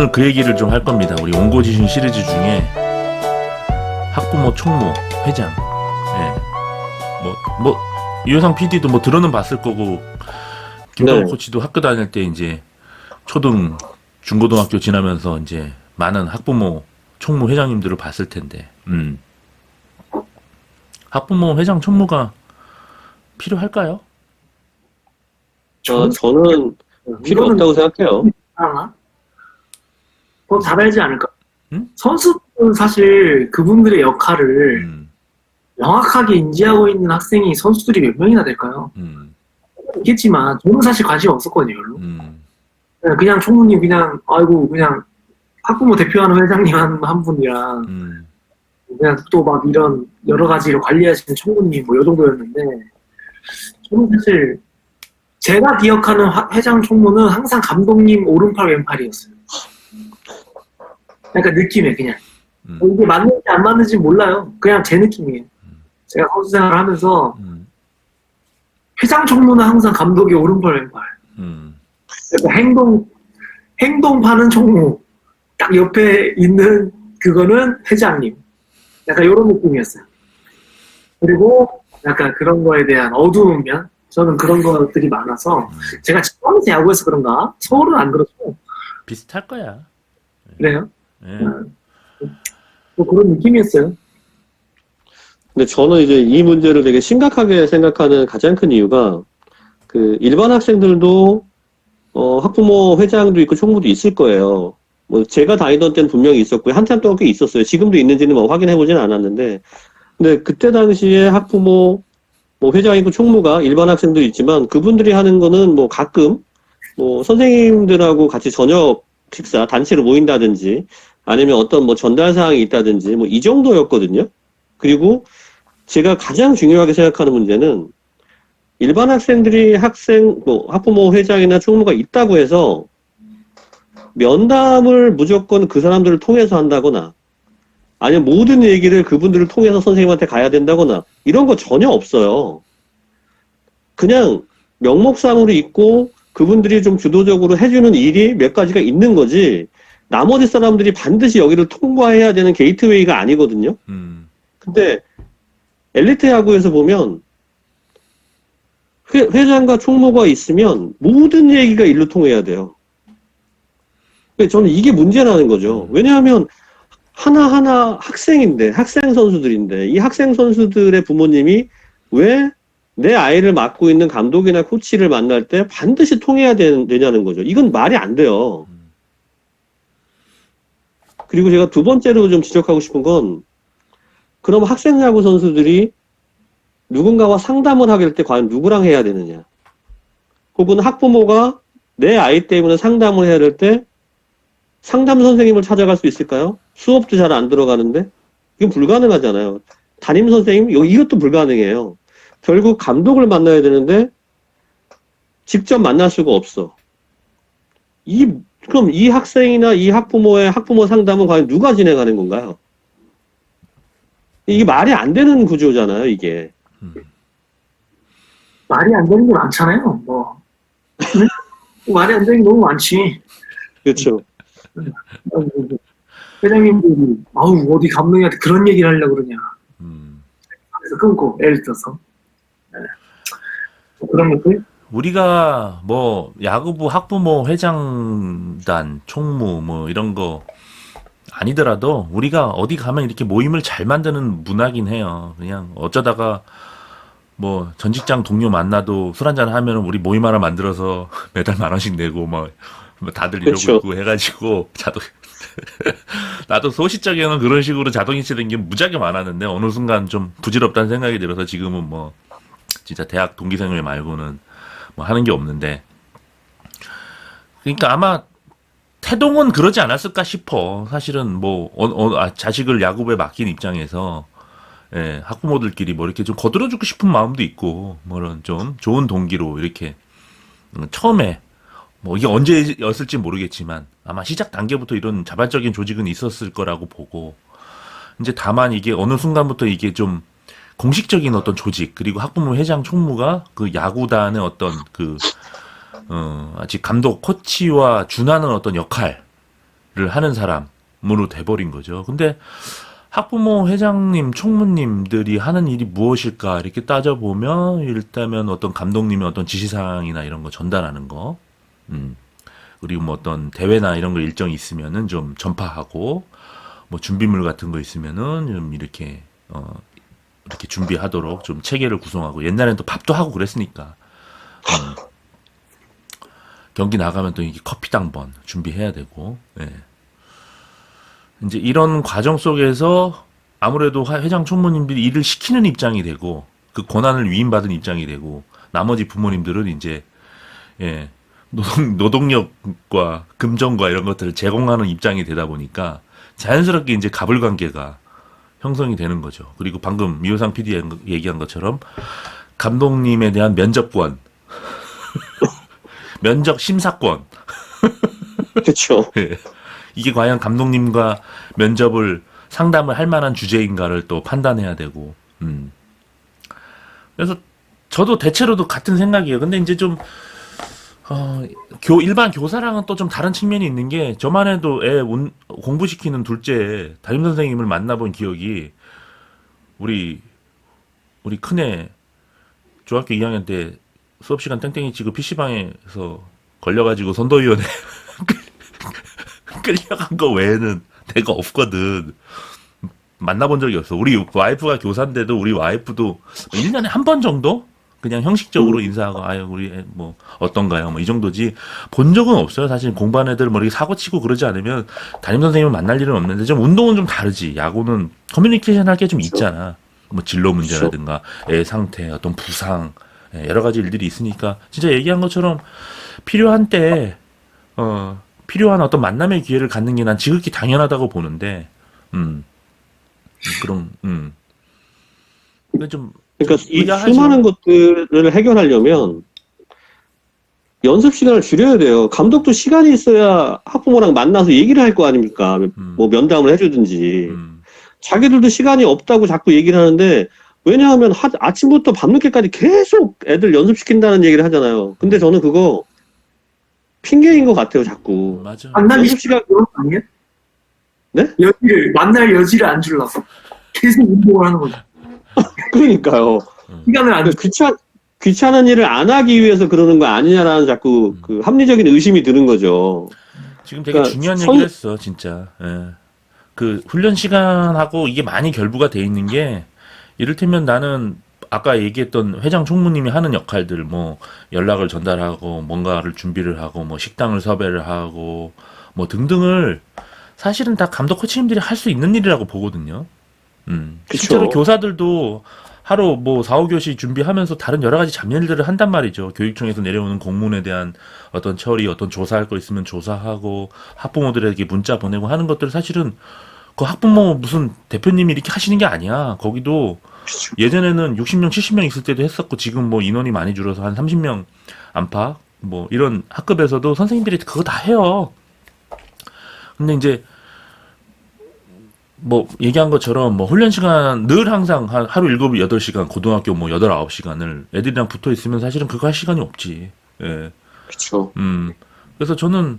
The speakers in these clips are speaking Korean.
오늘 그 얘기를 좀 할 겁니다. 우리 온고지신 시리즈 중에 학부모 총무 회장. 예. 유효상 PD도 뭐 들어는 봤을 거고, 김동욱 네. 코치도 학교 다닐 때 이제 초등, 중고등학교 지나면서 이제 많은 학부모 총무 회장님들을 봤을 텐데, 학부모 회장 총무가 필요할까요? 저는 필요 없다고 생각해요. 알아? 더 잘하지 않을까? 응? 선수는 사실 그분들의 역할을 음, 명확하게 인지하고 있는 학생이 선수들이 몇 명이나 될까요? 있겠지만 저는 사실 관심 없었거든요. 별로. 그냥 총무님 그냥 아이고 그냥 학부모 대표하는 회장님 한 분이랑 그냥 또 막 이런 여러 가지를 관리하시는 총무님 뭐 이 정도였는데 저는 사실 제가 기억하는 회장 총무는 항상 감독님 오른팔 왼팔이었어요. 그러니까 느낌에 그냥 이게 맞는지 안 맞는지 몰라요. 그냥 제 느낌이에요. 제가 선수 생활을 하면서 회장 총무는 항상 감독의 오른팔 왼팔. 그러니까 행동파는 총무. 딱 옆에 있는 그거는 회장님. 약간 이런 느낌이었어요. 그리고 약간 그런 거에 대한 어두운 면? 저는 그런 것들이 많아서 제가 지방에서 야구해서 그런가? 서울은 안 그렇고 비슷할 거야. 그래요. 예. 뭐 그런 느낌이었어요. 근데 저는 이제 이 문제를 되게 심각하게 생각하는 가장 큰 이유가 그 일반 학생들도 학부모 회장도 있고 총무도 있을 거예요. 뭐 제가 다니던 때는 분명히 있었고요. 한참 동안 꽤 있었어요. 지금도 있는지는 뭐 확인해 보진 않았는데, 근데 그때 당시에 학부모 뭐 회장이고 총무가 일반 학생도 있지만 그분들이 하는 거는 뭐 가끔 뭐 선생님들하고 같이 저녁 식사 단체로 모인다든지 아니면 어떤 뭐 전달 사항이 있다든지 뭐 이 정도였거든요. 그리고 제가 가장 중요하게 생각하는 문제는 일반 학생들이 학부모 회장이나 총무가 있다고 해서 면담을 무조건 그 사람들을 통해서 한다거나 아니면 모든 얘기를 그분들을 통해서 선생님한테 가야 된다거나 이런 거 전혀 없어요. 그냥 명목상으로 있고 그분들이 좀 주도적으로 해주는 일이 몇 가지가 있는 거지 나머지 사람들이 반드시 여기를 통과해야 되는 게이트웨이가 아니거든요. 근데 엘리트 야구에서 보면 회장과 총무가 있으면 모든 얘기가 일로 통해야 돼요. 저는 이게 문제라는 거죠. 왜냐하면 하나하나 학생인데, 학생 선수들인데, 이 학생 선수들의 부모님이 왜 내 아이를 맡고 있는 감독이나 코치를 만날 때 반드시 통해야 되냐는 거죠. 이건 말이 안 돼요. 그리고 제가 두 번째로 좀 지적하고 싶은 건, 그럼 학생 야구 선수들이 누군가와 상담을 하게 될 때 과연 누구랑 해야 되느냐. 혹은 학부모가 내 아이 때문에 상담을 해야 될 때 상담 선생님을 찾아갈 수 있을까요? 수업도 잘 안 들어가는데? 이건 불가능하잖아요. 담임 선생님? 이것도 불가능해요. 결국 감독을 만나야 되는데 직접 만날 수가 없어. 그럼 이 학생이나 이 학부모의 학부모 상담은 과연 누가 진행하는 건가요? 이게 말이 안 되는 구조잖아요, 이게. 말이 안 되는 게 많잖아요. 뭐 말이 안 되는 게 너무 많지. 그렇죠. 회장님들이 아우 어디 감독님한테 그런 얘기를 하려고 그러냐. 그래서 끊고 예를 들어서 그런 것들. 우리가 뭐 야구부 학부모 회장단 총무 뭐 이런 거 아니더라도 우리가 어디 가면 이렇게 모임을 잘 만드는 문화긴 해요. 그냥 어쩌다가 뭐 전 직장 동료 만나도 술 한잔 하면 우리 모임 하나 만들어서 매달 10,000원씩 내고 막 다들 이러고 그쵸. 있고 해가지고 나도 소시적에는 그런 식으로 자동이체 된 게 무지하게 많았는데 어느 순간 좀 부질없다는 생각이 들어서 지금은 뭐 진짜 대학 동기생활 말고는 뭐 하는 게 없는데, 그러니까 아마 태동은 그러지 않았을까 싶어. 사실은 뭐 자식을 야구부에 맡긴 입장에서 학부모들끼리 뭐 이렇게 좀 거들어주고 싶은 마음도 있고 뭐런 좀 좋은 동기로 이렇게 처음에 뭐 이게 언제였을지 모르겠지만 아마 시작 단계부터 이런 자발적인 조직은 있었을 거라고 보고, 이제 다만 이게 어느 순간부터 이게 좀 공식적인 어떤 조직, 그리고 학부모 회장 총무가 그 야구단의 어떤 아직 감독 코치와 준하는 어떤 역할, 하는 사람으로 돼버린 거죠. 근데 학부모 회장님, 총무님들이 하는 일이 무엇일까 이렇게 따져보면 일단은 어떤 감독님의 어떤 지시사항이나 이런 거 전달하는 거, 그리고 뭐 어떤 대회나 이런 거 일정이 있으면은 좀 전파하고, 뭐 준비물 같은 거 있으면은 좀 이렇게 이렇게 준비하도록 좀 체계를 구성하고, 옛날엔 또 밥도 하고 그랬으니까 경기 나가면 또 이게 커피당 번 준비해야 되고, 예. 이제 이런 과정 속에서 아무래도 회장 총무님들이 일을 시키는 입장이 되고, 그 권한을 위임받은 입장이 되고, 나머지 부모님들은 이제, 예, 노동력과 금전과 이런 것들을 제공하는 입장이 되다 보니까 자연스럽게 이제 갑을 관계가 형성이 되는 거죠. 그리고 방금 미호상 PD 얘기한 것처럼 감독님에 대한 면접권, 면접 심사권, 그렇죠. 예. 이게 과연 감독님과 면접을 상담을 할 만한 주제인가를 또 판단해야 되고, 그래서 저도 대체로도 같은 생각이에요. 근데 이제 좀, 일반 교사랑은 또 좀 다른 측면이 있는 게, 저만 해도 공부시키는 둘째 담임선생님을 만나본 기억이, 우리 큰애 중학교 2학년 때 수업시간 땡땡이 치고 PC방에서 걸려가지고 선도위원회 끌려간 거 외에는 내가 없거든. 만나본 적이 없어. 우리 와이프가 교사인데도 우리 와이프도 1년에 한 번 정도? 그냥 형식적으로 인사하고, 아유, 우리 애 뭐, 어떤가요? 뭐, 이 정도지. 본 적은 없어요. 사실 공부하는 애들 뭐, 이렇게 사고 치고 그러지 않으면 담임선생님을 만날 일은 없는데, 좀 운동은 좀 다르지. 야구는 커뮤니케이션 할 게 좀 있잖아. 뭐, 진로 문제라든가, 애 상태, 어떤 부상, 여러 가지 일들이 있으니까, 진짜 얘기한 것처럼 필요한 때, 필요한 어떤 만남의 기회를 갖는 게 난 지극히 당연하다고 보는데, 그럼, 좀, 그러니까 이 의아하죠. 수많은 것들을 해결하려면 연습 시간을 줄여야 돼요. 감독도 시간이 있어야 학부모랑 만나서 얘기를 할 거 아닙니까? 뭐 면담을 해주든지. 자기들도 시간이 없다고 자꾸 얘기를 하는데, 왜냐하면 아침부터 밤늦게까지 계속 애들 연습시킨다는 얘기를 하잖아요. 근데 저는 그거 핑계인 것 같아요, 자꾸. 맞아. 만나기 연습 시간- 싫은 거 아니에요? 네? 만날 여지를 안 주려고. 계속 운동을 하는 거죠. 그러니까요. 시간을 안 주. 귀찮은 일을 안 하기 위해서 그러는 거 아니냐라는 자꾸 그 합리적인 의심이 드는 거죠. 지금 되게 그러니까 중요한 얘기를 했어, 진짜. 예. 그 훈련 시간하고 이게 많이 결부가 돼 있는 게, 이를테면 나는 아까 얘기했던 회장 총무님이 하는 역할들, 뭐 연락을 전달하고 뭔가를 준비를 하고 뭐 식당을 섭외를 하고 뭐 등등을 사실은 다 감독 코치님들이 할 수 있는 일이라고 보거든요. 실제로 그쵸. 교사들도 하루 뭐 4, 5교시 준비하면서 다른 여러 가지 잡일들을 한단 말이죠. 교육청에서 내려오는 공문에 대한 어떤 처리, 어떤 조사할 거 있으면 조사하고 학부모들에게 문자 보내고 하는 것들, 사실은 그 학부모 무슨 대표님이 이렇게 하시는 게 아니야. 거기도 예전에는 60명, 70명 있을 때도 했었고, 지금 뭐 인원이 많이 줄어서 한 30명 안팎, 뭐 이런 학급에서도 선생님들이 그거 다 해요. 근데 이제 뭐 얘기한 것처럼 뭐 훈련 시간 늘 항상 하루 7, 8시간, 고등학교 뭐 8, 9시간을 애들이랑 붙어 있으면 사실은 그거 할 시간이 없지. 예. 그쵸. 그래서 저는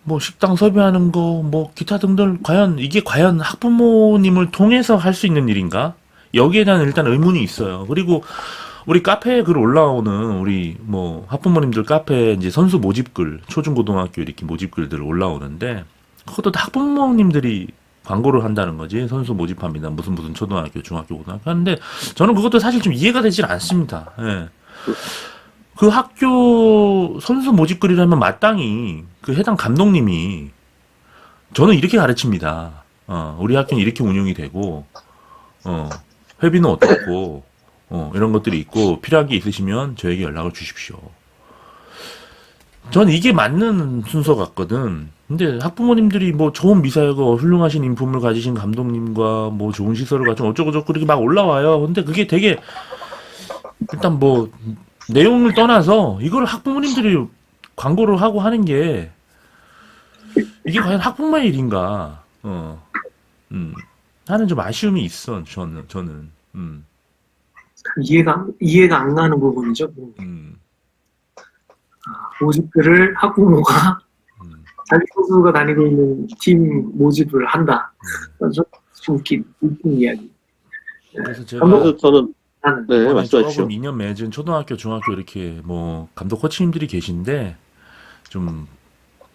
뭐 식당 섭외하는 거, 뭐 기타 등등, 이게 과연 학부모님을 통해서 할 수 있는 일인가? 여기에 대한 일단 의문이 있어요. 그리고 우리 카페에 글 올라오는 우리 뭐 학부모님들 카페에 이제 선수 모집글, 초중고등학교 이렇게 모집글들 올라오는데, 그것도 다 학부모님들이 광고를 한다는 거지. 선수 모집합니다. 무슨 초등학교, 중학교, 고등학교 하는데, 저는 그것도 사실 좀 이해가 되질 않습니다. 예. 그 학교 선수 모집글이라면 마땅히 그 해당 감독님이, 저는 이렇게 가르칩니다. 우리 학교는 이렇게 운영이 되고, 회비는 어떻고, 이런 것들이 있고, 필요한 게 있으시면 저에게 연락을 주십시오. 전 이게 맞는 순서 같거든. 근데 학부모님들이 뭐 좋은 미사여고 훌륭하신 인품을 가지신 감독님과 뭐 좋은 시설을 가지고 어쩌고저쩌고 이렇게 막 올라와요. 근데 그게 되게, 일단 뭐 내용을 떠나서 이걸 학부모님들이 광고를 하고 하는 게, 이게 과연 학부모의 일인가? 하는 좀 아쉬움이 있어. 저는. 이해가 안 가는 부분이죠. 모집글을 학부모가 자기 선수가 다니고 있는 팀 모집을 한다. 좀 웃긴 이야기. 그래서 제가 그래서 저는 나는 네, 이번에 말씀하시죠. 조금 2년 맺은 초등학교, 중학교 이렇게 뭐 감독 코치님들이 계신데 좀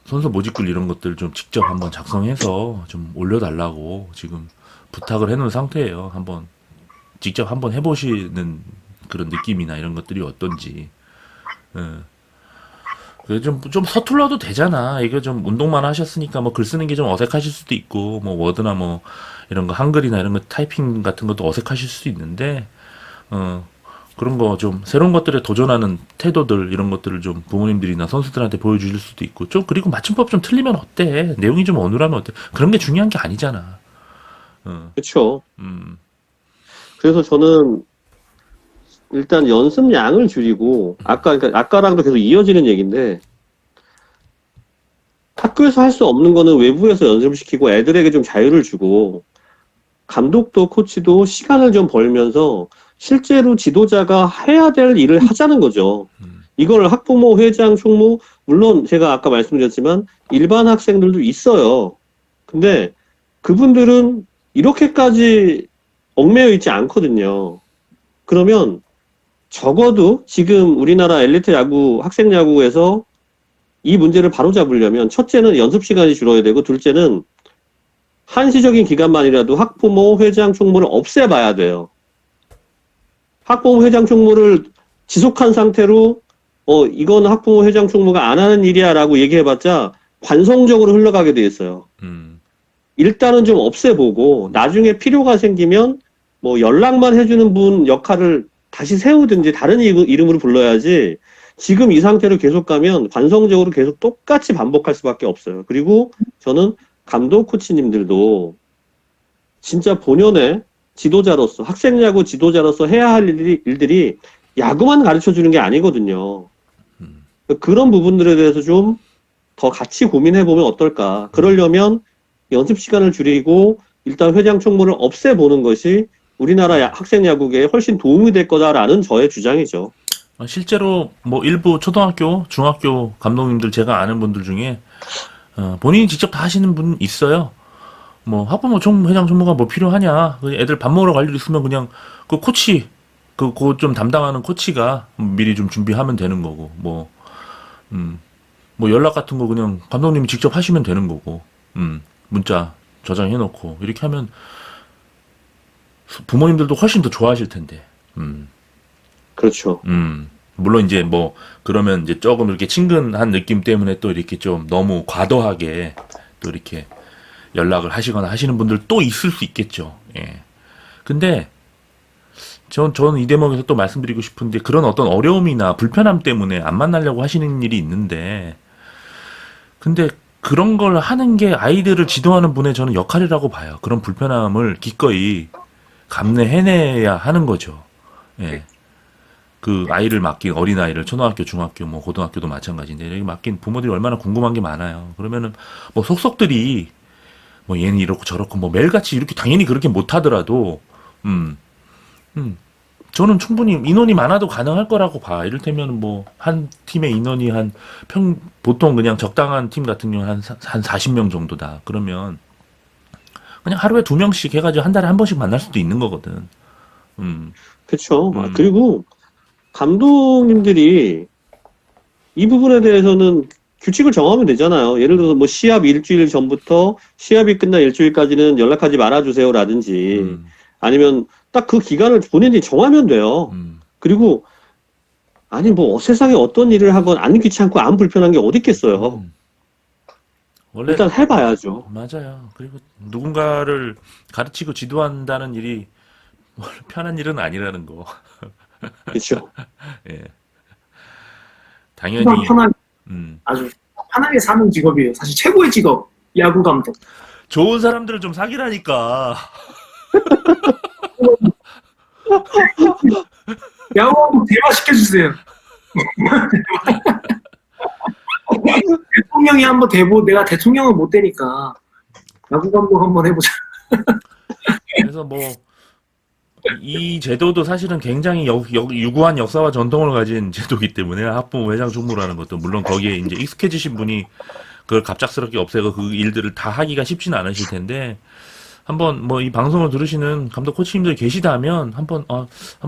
선수 모집글 이런 것들 좀 직접 한번 작성해서 좀 올려달라고 지금 부탁을 해놓은 상태예요. 한번 직접 한번 해보시는 그런 느낌이나 이런 것들이 어떤지. 예. 그래 좀 서툴러도 되잖아. 이거 좀 운동만 하셨으니까 뭐 글 쓰는 게 좀 어색하실 수도 있고 뭐 워드나 뭐 이런 거 한글이나 이런 거 타이핑 같은 것도 어색하실 수도 있는데 그런 거 좀 새로운 것들에 도전하는 태도들 이런 것들을 좀 부모님들이나 선수들한테 보여주실 수도 있고 좀 그리고 맞춤법 좀 틀리면 어때? 내용이 좀 어눌하면 어때? 그런 게 중요한 게 아니잖아. 그렇죠. 음, 그래서 저는 일단 연습량을 줄이고 그러니까 아까랑도 계속 이어지는 얘기인데 학교에서 할 수 없는 거는 외부에서 연습을 시키고 애들에게 좀 자유를 주고 감독도 코치도 시간을 좀 벌면서 실제로 지도자가 해야 될 일을 하자는 거죠. 이걸 학부모, 회장, 총무, 물론 제가 아까 말씀드렸지만 일반 학생들도 있어요. 근데 그분들은 이렇게까지 얽매여 있지 않거든요. 그러면 적어도 지금 우리나라 엘리트 야구, 학생 야구에서 이 문제를 바로잡으려면 첫째는 연습 시간이 줄어야 되고 둘째는 한시적인 기간만이라도 학부모, 회장, 총무를 없애봐야 돼요. 학부모, 회장, 총무를 지속한 상태로 이건 학부모, 회장, 총무가 안 하는 일이야 라고 얘기해봤자 관성적으로 흘러가게 돼 있어요. 일단은 좀 없애보고 나중에 필요가 생기면 뭐 연락만 해주는 분 역할을 다시 세우든지 다른 이름으로 불러야지 지금 이 상태로 계속 가면 관성적으로 계속 똑같이 반복할 수밖에 없어요. 그리고 저는 감독 코치님들도 진짜 본연의 지도자로서 학생야구 지도자로서 해야 할 일들이 야구만 가르쳐 주는 게 아니거든요. 그런 부분들에 대해서 좀 더 같이 고민해 보면 어떨까. 그러려면 연습 시간을 줄이고 일단 회장 총무를 없애보는 것이 우리나라 학생 야구계에 훨씬 도움이 될 거다라는 저의 주장이죠. 실제로 뭐 일부 초등학교, 중학교 감독님들 제가 아는 분들 중에 본인이 직접 다 하시는 분 있어요. 뭐 학부모 총 회장 총무가 뭐 필요하냐? 그냥 애들 밥 먹으러 갈 일 있으면 그냥 그 코치 그 좀 담당하는 코치가 미리 좀 준비하면 되는 거고 뭐 연락 같은 거 그냥 감독님이 직접 하시면 되는 거고 문자 저장해 놓고 이렇게 하면 부모님들도 훨씬 더 좋아하실 텐데. 그렇죠. 물론 이제 뭐 그러면 이제 조금 이렇게 친근한 느낌 때문에 또 이렇게 좀 너무 과도하게 또 이렇게 연락을 하시거나 하시는 분들 또 있을 수 있겠죠. 예. 근데 저는 이 대목에서 또 말씀드리고 싶은데 그런 어떤 어려움이나 불편함 때문에 안 만나려고 하시는 일이 있는데 근데 그런 걸 하는 게 아이들을 지도하는 분의 저는 역할이라고 봐요. 그런 불편함을 기꺼이 감내해내야 하는 거죠. 예. 그 아이를 맡긴 어린아이를 초등학교, 중학교, 뭐 고등학교도 마찬가지인데 여기 맡긴 부모들이 얼마나 궁금한 게 많아요. 그러면은 뭐 속속들이 뭐 얘는 이렇고 저렇고 뭐 매일같이 이렇게 당연히 그렇게 못하더라도 저는 충분히 인원이 많아도 가능할 거라고 봐. 이를테면 뭐 한 팀의 인원이 보통 그냥 적당한 팀 같은 경우는 한 40명 정도다. 그러면 그냥 하루에 2명씩 해가지고 한 달에 한 번씩 만날 수도 있는 거거든. 그렇죠. 그리고 감독님들이 이 부분에 대해서는 규칙을 정하면 되잖아요. 예를 들어서 뭐 시합 일주일 전부터 시합이 끝난 일주일까지는 연락하지 말아주세요라든지 아니면 딱 그 기간을 본인이 정하면 돼요. 그리고 아니 뭐 세상에 어떤 일을 하건 안 귀찮고 안 불편한 게 어디 있겠어요. 원래 일단 해봐야죠. 맞아요. 그리고 누군가를 가르치고 지도한다는 일이 원래 편한 일은 아니라는 거. 그렇죠. 예. 당연히 편하게 음. 아주 편하게 사는 직업이에요. 사실 최고의 직업 야구 감독. 좋은 사람들을 좀 사귀라니까. 야구 감독 대화시켜주세요. 대통령이 한번 내가 대통령을 못 되니까 야구 감독 한번 해보자. 그래서 뭐 이 제도도 사실은 굉장히 유구한 역사와 전통을 가진 제도이기 때문에 학부모 회장 총무라는 것도 물론 거기에 이제 익숙해지신 분이 그걸 갑작스럽게 없애고 그 일들을 다 하기가 쉽지는 않으실 텐데 한번 뭐 이 방송을 들으시는 감독 코치님들 계시다면 한번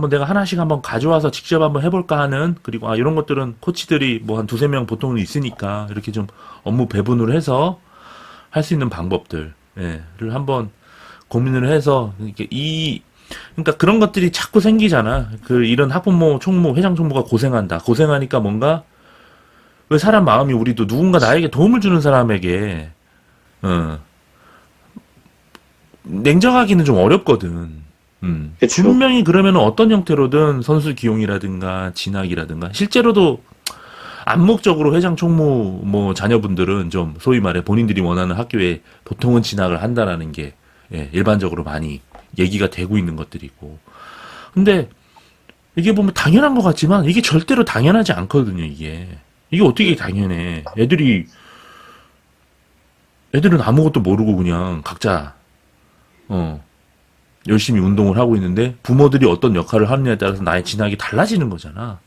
내가 하나씩 한번 가져와서 직접 한번 해볼까 하는 그리고 이런 것들은 코치들이 뭐 한 두세 명 보통은 있으니까 이렇게 좀 업무 배분을 해서 할 수 있는 방법들을 한번 고민을 해서 그러니까 그런 것들이 자꾸 생기잖아. 그 이런 학부모, 총무, 회장 총무가 고생한다. 고생하니까 뭔가 왜 사람 마음이 우리도 누군가 나에게 도움을 주는 사람에게 냉정하기는 좀 어렵거든. 그쵸. 분명히 그러면 어떤 형태로든 선수 기용이라든가 진학이라든가 실제로도 암묵적으로 회장 총무 뭐 자녀분들은 좀 소위 말해 본인들이 원하는 학교에 보통은 진학을 한다라는 게 일반적으로 많이 얘기가 되고 있는 것들이고. 근데 이게 보면 당연한 것 같지만 이게 절대로 당연하지 않거든요, 이게. 이게 어떻게 당연해. 애들은 아무것도 모르고 그냥 각자 열심히 운동을 하고 있는데 부모들이 어떤 역할을 하느냐에 따라서 나의 진학이 달라지는 거잖아.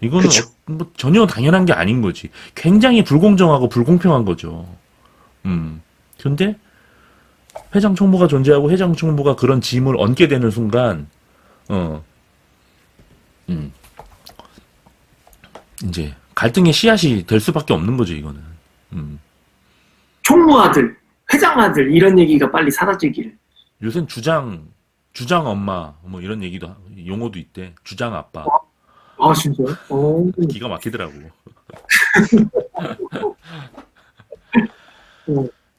이거는 그쵸. 뭐 전혀 당연한 게 아닌 거지. 굉장히 불공정하고 불공평한 거죠. 그런데 회장 총무가 존재하고 회장 총무가 그런 짐을 얹게 되는 순간, 음, 이제 갈등의 씨앗이 될 수밖에 없는 거죠, 이거는. 총무 아들, 회장 아들 이런 얘기가 빨리 사라지기를. 요새 주장 엄마, 뭐 이런 용어도 있대. 주장 아빠. 아 진짜요? 기가 막히더라고.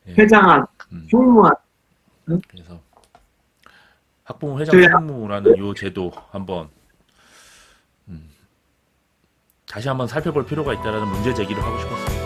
예. 회장 아들, 음. 총무 아들. 그래서 학부모 회장 총무라는 요 제도 한번 다시 한번 살펴볼 필요가 있다라는 문제 제기를 하고 싶었어요.